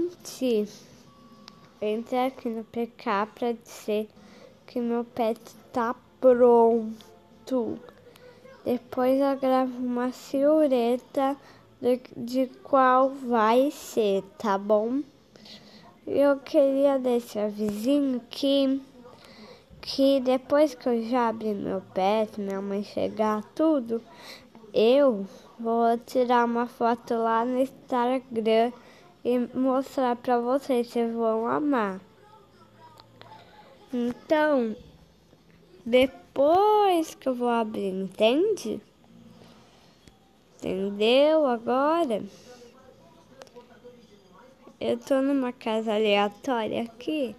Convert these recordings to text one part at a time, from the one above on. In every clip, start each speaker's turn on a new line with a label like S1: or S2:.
S1: Gente, entrei aqui no PK pra dizer que meu pet tá pronto. Depois eu gravo uma silhueta de qual vai ser, tá bom? Eu queria deixar avisinho aqui que depois que eu já abrir meu pet, minha mãe chegar, tudo, eu vou tirar uma foto lá no Instagram e mostrar pra vocês vão amar. Então, depois que eu vou abrir, entende? Entendeu agora? Eu tô numa casa aleatória aqui,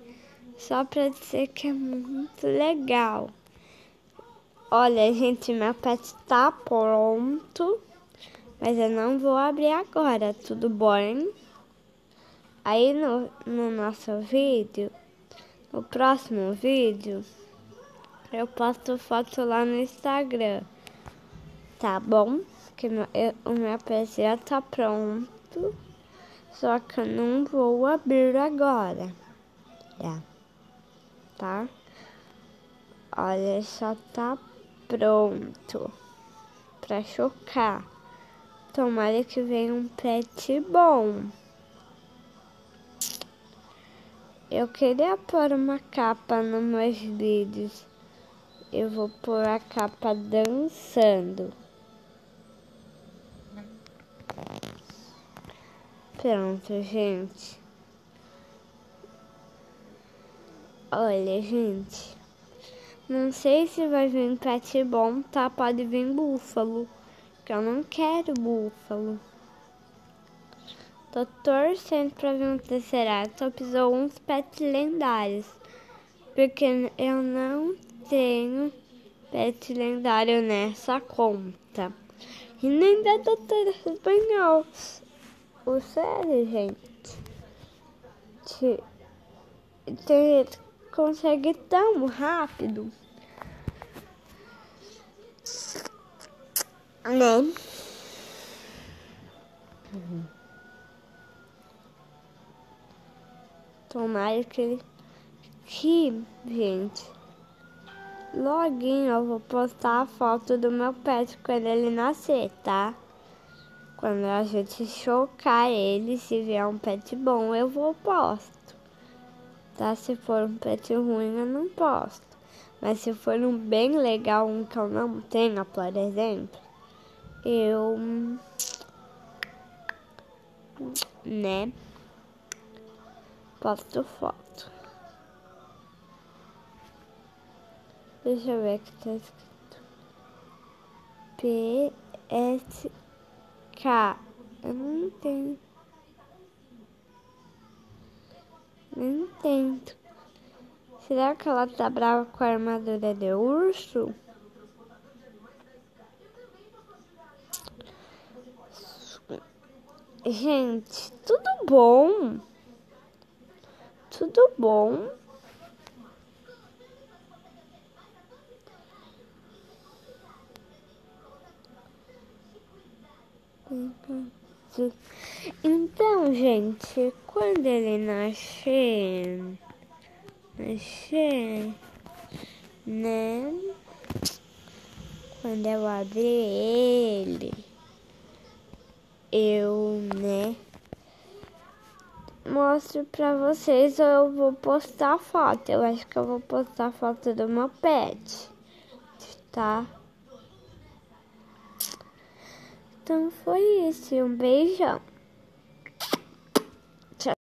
S1: só pra dizer que é muito legal. Olha, gente, meu pet tá pronto, mas eu não vou abrir agora, tudo bom? Aí no nosso vídeo, no próximo vídeo, eu posto foto lá no Instagram, tá bom? Que o meu pet já tá pronto, só que eu não vou abrir agora, tá? Olha, só tá pronto pra chocar. Tomara que venha um pet bom. Eu queria pôr uma capa nos meus vídeos. Eu vou pôr a capa dançando. Pronto, gente. Olha, gente. Não sei se vai vir pet bom, tá? Pode vir búfalo. Que eu não quero búfalo. Tô torcendo pra vir um Triceratops ou uns pets lendários. Porque eu não tenho pet lendário nessa conta. E nem da doutora espanhol. O sério, gente. Você consegue tão rápido. Né? Tomara que gente, loguinho eu vou postar a foto do meu pet quando ele nascer, tá? Quando a gente chocar ele, se vier um pet bom, eu vou posto, tá? Se for um pet ruim, eu não posto. Mas se for um bem legal, um que eu não tenha, por exemplo, eu, né, posto foto. Deixa eu ver aqui, tá escrito PSK. Eu não entendo. Não entendo. Será que ela tá brava com a armadura de urso? Gente, tudo bom? Tudo bom? Então, gente, quando ele nascer, né? Quando eu abrir ele, eu, né, mostro pra vocês ou eu vou postar foto. Eu acho que eu vou postar foto do meu pet, tá? Então foi isso, um beijão.